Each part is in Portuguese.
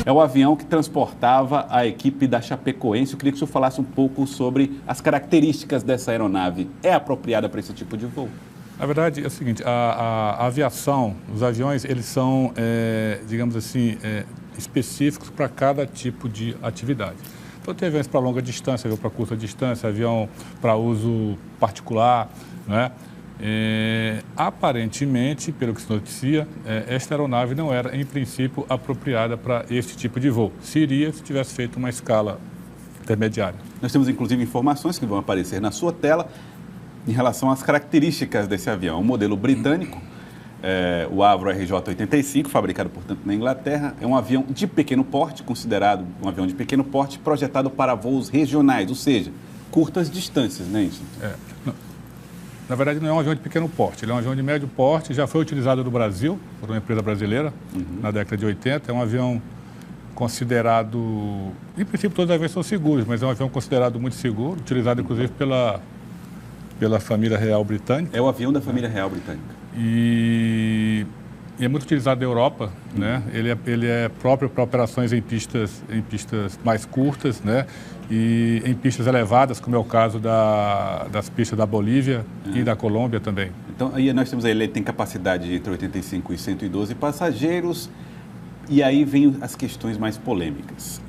É o avião que transportava a equipe da Chapecoense. Eu queria que o senhor falasse um pouco sobre as características dessa aeronave. É apropriada para esse tipo de voo? Na verdade, é o seguinte, a aviação, os aviões, eles são, digamos assim, específicos para cada tipo de atividade. Então, tem aviões para longa distância, avião para curta distância, avião para uso particular, né? Aparentemente, pelo que se noticia, esta aeronave não era, em princípio, apropriada para este tipo de voo. Seria se tivesse feito uma escala intermediária. Nós temos, inclusive, informações que vão aparecer na sua tela em relação às características desse avião. Um modelo britânico, o Avro RJ-85, fabricado, portanto, na Inglaterra. É um avião de pequeno porte, considerado um avião de pequeno porte, projetado para voos regionais, ou seja, curtas distâncias, né, isso? Na verdade, não é um avião de pequeno porte, ele é um avião de médio porte, já foi utilizado no Brasil, por uma empresa brasileira, na década de 80. É um avião considerado, em princípio todos os aviões são seguros, mas é um avião considerado muito seguro, utilizado inclusive pela família real britânica. É o avião da família real britânica. E é muito utilizado na Europa, né? Ele é próprio para operações em pistas mais curtas, né? E em pistas elevadas, como é o caso das pistas da Bolívia e da Colômbia também. Então, aí nós temos ele tem capacidade de entre 85 e 112 passageiros, e aí vem as questões mais polêmicas.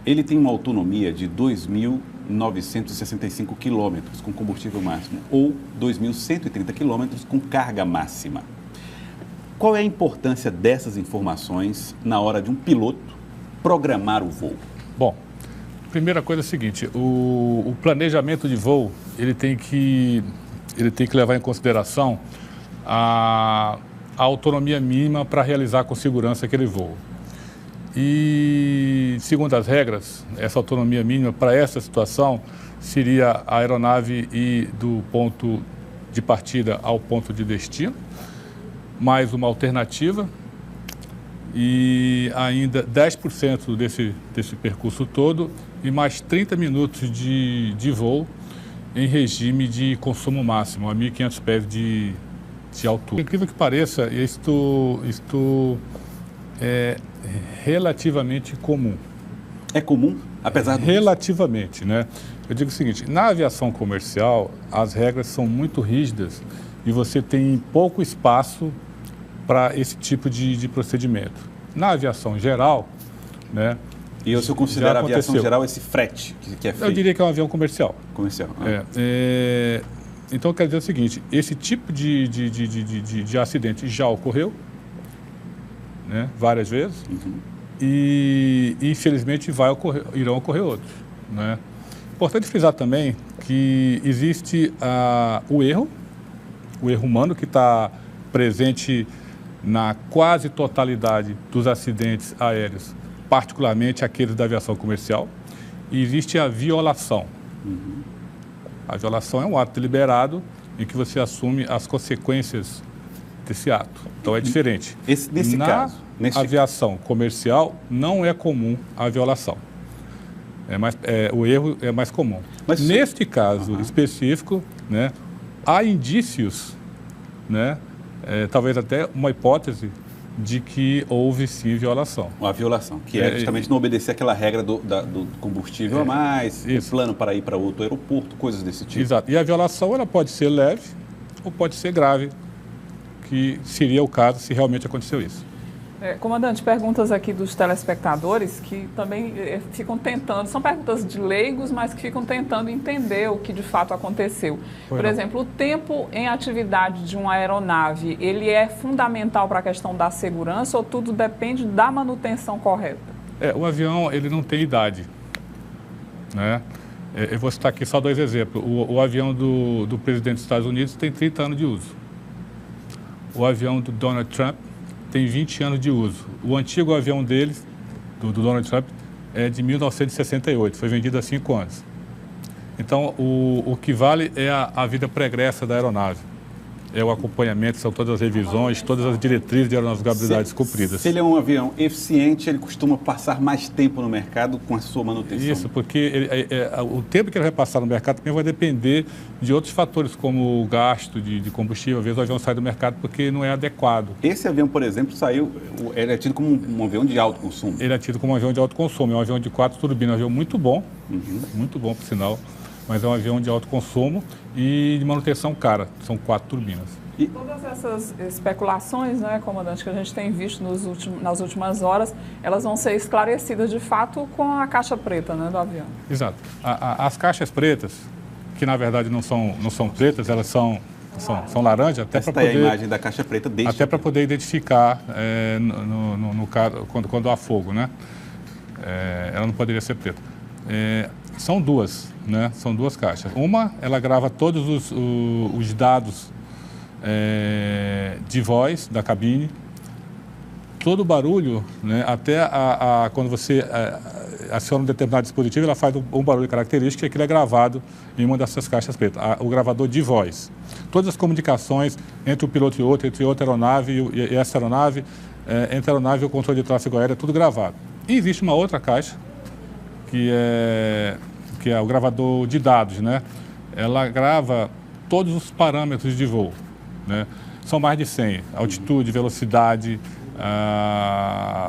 Ele tem uma autonomia de 2.965 quilômetros com combustível máximo, ou 2.130 quilômetros com carga máxima. Qual é a importância dessas informações na hora de um piloto programar o voo? Bom, a primeira coisa é a seguinte, o planejamento de voo, ele tem que levar em consideração a autonomia mínima para realizar com segurança aquele voo. E, segundo as regras, essa autonomia mínima para essa situação seria a aeronave ir do ponto de partida ao ponto de destino, mais uma alternativa, e ainda 10% desse percurso todo e mais 30 minutos de voo em regime de consumo máximo, a 1.500 pés de altura. Por incrível que pareça, isto é relativamente comum. É comum, apesar do... Relativamente, né? Eu digo o seguinte, na aviação comercial, as regras são muito rígidas e você tem pouco espaço para esse tipo de procedimento. Na aviação geral, né? E eu considero a aviação geral esse frete que é feito? Eu diria que é um avião comercial. Comercial. Então, quer dizer o seguinte, esse tipo de acidente já ocorreu, né, várias vezes, e infelizmente irão ocorrer outros, né? Importante frisar também que existe o erro humano que está presente na quase totalidade dos acidentes aéreos, particularmente aqueles da aviação comercial, e existe a violação. A violação é um ato deliberado em que você assume as consequências desse ato. Então é diferente. Na aviação comercial não é comum a violação. O erro é mais comum. Mas neste caso específico, né, há indícios, né, talvez até uma hipótese de que houve sim violação. Uma violação, que é justamente não obedecer aquela regra do combustível a mais, o plano para ir para outro aeroporto, coisas desse tipo. Exato. E a violação ela pode ser leve ou pode ser grave, que seria o caso se realmente aconteceu isso. Comandante, perguntas aqui dos telespectadores que também ficam tentando, são perguntas de leigos, mas que ficam tentando entender o que de fato aconteceu. Por exemplo, o tempo em atividade de uma aeronave, ele é fundamental para a questão da segurança ou tudo depende da manutenção correta? O avião, ele não tem idade, né? Eu vou citar aqui só dois exemplos. O avião do presidente dos Estados Unidos tem 30 anos de uso. O avião do Donald Trump tem 20 anos de uso. O antigo avião deles, do Donald Trump, é de 1968, foi vendido há 5 anos. Então, o que vale é a vida pregressa da aeronave. é o acompanhamento, são todas as revisões, todas as diretrizes de aeronavegabilidade cumpridas. Se ele é um avião eficiente, ele costuma passar mais tempo no mercado com a sua manutenção. Isso, porque o tempo que ele vai passar no mercado também vai depender de outros fatores, como o gasto de combustível. Às vezes o avião sai do mercado porque não é adequado. Esse avião, por exemplo, ele é tido como um avião de alto consumo. Ele é tido como um avião de alto consumo, é um avião de 4 turbinas, um avião muito bom, por sinal, mas é um avião de alto consumo e de manutenção cara, são 4 turbinas. E todas essas especulações, né, comandante, que a gente tem visto nas últimas horas, elas vão ser esclarecidas de fato com a caixa preta, né, do avião. Exato. As caixas pretas, que na verdade não são pretas, elas são laranja, até para poder... Esta é a imagem da caixa preta deste. Até para poder identificar no caso, quando há fogo, né? Ela não poderia ser preta. São duas, né? São duas caixas. Uma, ela grava todos os dados de voz da cabine, todo o barulho, né? Até quando você aciona um determinado dispositivo, ela faz um barulho característico e aquilo é gravado em uma dessas caixas pretas, o gravador de voz. Todas as comunicações entre o piloto e outro, entre outra aeronave e essa aeronave, entre a aeronave e o controle de tráfego aéreo, é tudo gravado. E existe uma outra caixa, que é o gravador de dados, né? Ela grava todos os parâmetros de voo, né? São mais de 100, altitude, velocidade,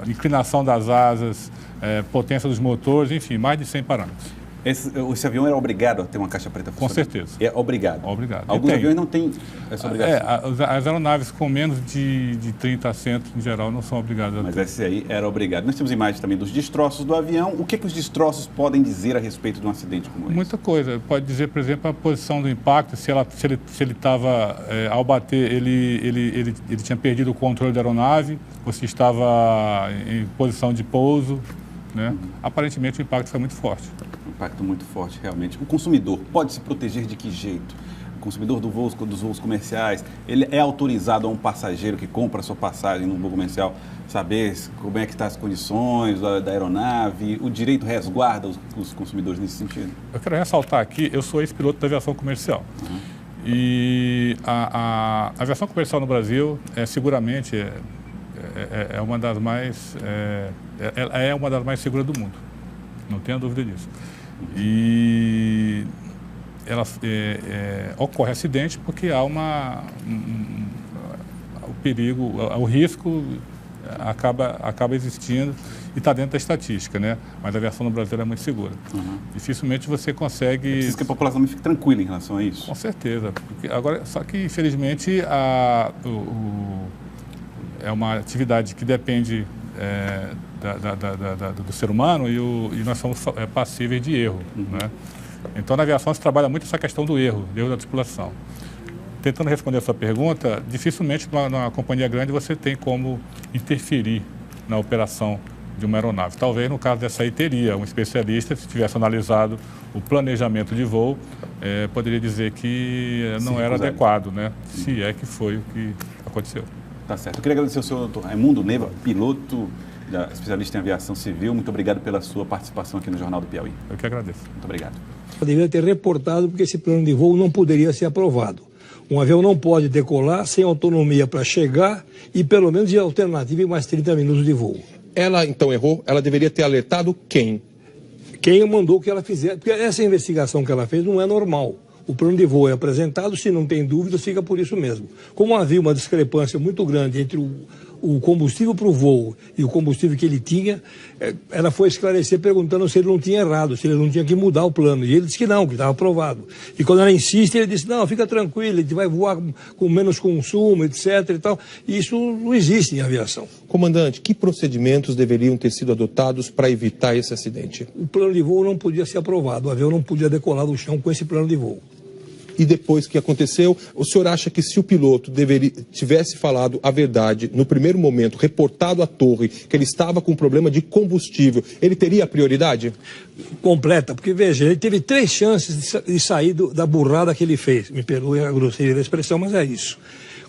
inclinação das asas, potência dos motores, enfim, mais de 100 parâmetros. Esse avião era obrigado a ter uma caixa preta funcionando? Com certeza. É obrigado? Obrigado. Alguns aviões não têm essa obrigação? As aeronaves com menos de 30 assentos, em geral, não são obrigadas a ter. Mas esse aí era obrigado. Nós temos imagens também dos destroços do avião. O que os destroços podem dizer a respeito de um acidente como esse? Muita coisa. Pode dizer, por exemplo, a posição do impacto, se ele estava, ao bater, ele tinha perdido o controle da aeronave, ou se estava em posição de pouso, né? Aparentemente o impacto foi muito forte. Um impacto muito forte, realmente. O consumidor pode se proteger de que jeito? O consumidor dos voos comerciais, ele é autorizado a um passageiro que compra a sua passagem num voo comercial saber como é que estão as condições da aeronave? O direito resguarda os consumidores nesse sentido? Eu quero ressaltar aqui, eu sou ex-piloto da aviação comercial. E a aviação comercial no Brasil seguramente é uma das mais uma das mais seguras do mundo, não tenha dúvida disso. E ela ocorre acidente porque há o perigo, o risco acaba existindo e está dentro da estatística, né? Mas a aviação no Brasil é muito segura. Dificilmente você consegue... É preciso que a população fique tranquila em relação a isso. Com certeza. Agora, só que, infelizmente, é uma atividade que depende do ser humano e nós somos passíveis de erro, né? Então, na aviação se trabalha muito essa questão do erro da tripulação. Tentando responder a sua pergunta, dificilmente numa companhia grande você tem como interferir na operação de uma aeronave. Talvez no caso dessa aí teria um especialista, se tivesse analisado o planejamento de voo, poderia dizer que não era adequado, né? Se é que foi o que aconteceu. Tá certo. Eu queria agradecer ao senhor Dr. Raimundo Neiva, piloto, especialista em aviação civil. Muito obrigado pela sua participação aqui no Jornal do Piauí. Eu que agradeço. Muito obrigado. Eu deveria ter reportado porque esse plano de voo não poderia ser aprovado. Um avião não pode decolar sem autonomia para chegar e pelo menos de alternativa em mais 30 minutos de voo. Ela então errou? Ela deveria ter alertado quem? Quem mandou que ela fizesse, porque essa investigação que ela fez não é normal. O plano de voo é apresentado, se não tem dúvidas, fica por isso mesmo. Como havia uma discrepância muito grande entre o combustível para o voo e o combustível que ele tinha, ela foi esclarecer perguntando se ele não tinha errado, se ele não tinha que mudar o plano. E ele disse que não, que estava aprovado. E quando ela insiste, ele disse, não, fica tranquilo, ele vai voar com menos consumo, etc. e tal. E isso não existe em aviação. Comandante, que procedimentos deveriam ter sido adotados para evitar esse acidente? O plano de voo não podia ser aprovado, o avião não podia decolar do chão com esse plano de voo. E depois que aconteceu, o senhor acha que se o piloto tivesse falado a verdade no primeiro momento, reportado à torre que ele estava com problema de combustível, ele teria a prioridade? Completa, porque veja, ele teve 3 chances de sair da burrada que ele fez. Me perdoe a grosseria da expressão, mas é isso.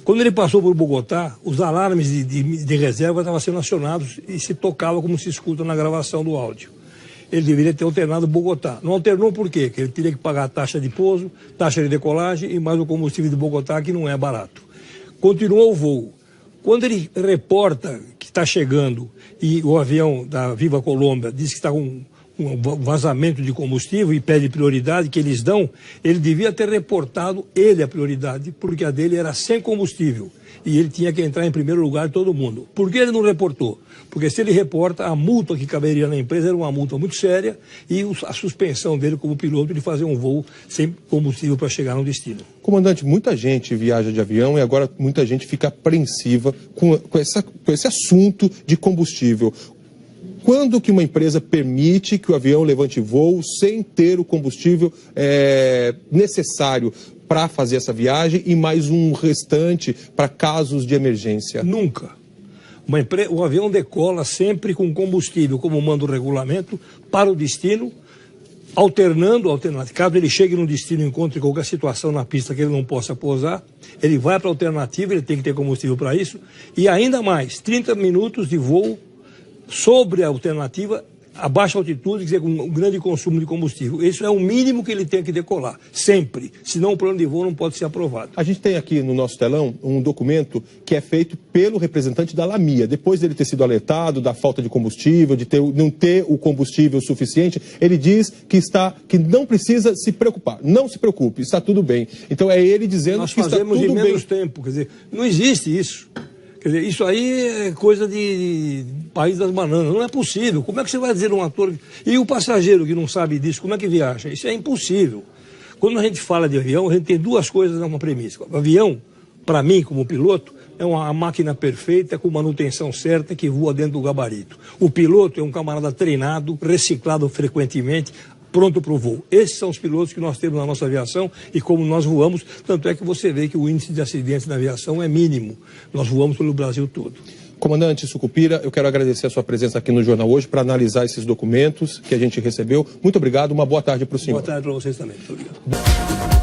Quando ele passou por Bogotá, os alarmes de reserva estavam sendo acionados e se tocava como se escuta na gravação do áudio. Ele deveria ter alternado Bogotá. Não alternou por quê? Porque ele teria que pagar a taxa de pouso, taxa de decolagem e mais o combustível de Bogotá, que não é barato. continuou o voo. Quando ele reporta que está chegando e o avião da Viva Colômbia diz que está com um vazamento de combustível e pede prioridade, que eles dão, ele devia ter reportado ele a prioridade, porque a dele era sem combustível. E ele tinha que entrar em primeiro lugar de todo mundo. Por que ele não reportou? Porque se ele reporta, a multa que caberia na empresa era uma multa muito séria e a suspensão dele como piloto de fazer um voo sem combustível para chegar no destino. Comandante, muita gente viaja de avião e agora muita gente fica apreensiva com esse assunto de combustível. Quando que uma empresa permite que o avião levante voo sem ter o combustível necessário para fazer essa viagem e mais um restante para casos de emergência? Nunca. O avião decola sempre com combustível, como manda o regulamento, para o destino, alternando. Caso ele chegue no destino e encontre qualquer situação na pista que ele não possa pousar, ele vai para a alternativa, ele tem que ter combustível para isso. E ainda mais, 30 minutos de voo sobre a alternativa a baixa altitude, quer dizer, com um grande consumo de combustível. Isso é o mínimo que ele tem que decolar, sempre. Senão o plano de voo não pode ser aprovado. A gente tem aqui no nosso telão um documento que é feito pelo representante da LAMIA. Depois dele ter sido alertado da falta de combustível, de não ter o combustível suficiente, ele diz que não precisa se preocupar. Não se preocupe, está tudo bem. Então é ele dizendo que está tudo bem. Nós fazemos em menos tempo, quer dizer, não existe isso. Quer dizer, isso aí é coisa de país das bananas, não é possível. Como é que você vai dizer um ator... E o passageiro que não sabe disso, como é que viaja? Isso é impossível. Quando a gente fala de avião, a gente tem duas coisas numa premissa. O avião, para mim, como piloto, é uma máquina perfeita, com manutenção certa, que voa dentro do gabarito. O piloto é um camarada treinado, reciclado frequentemente, pronto para o voo. Esses são os pilotos que nós temos na nossa aviação e como nós voamos, tanto é que você vê que o índice de acidentes na aviação é mínimo. Nós voamos pelo Brasil todo. Comandante Sucupira, eu quero agradecer a sua presença aqui no Jornal Hoje para analisar esses documentos que a gente recebeu. Muito obrigado, uma boa tarde para o senhor. Boa tarde para vocês também. Muito obrigado.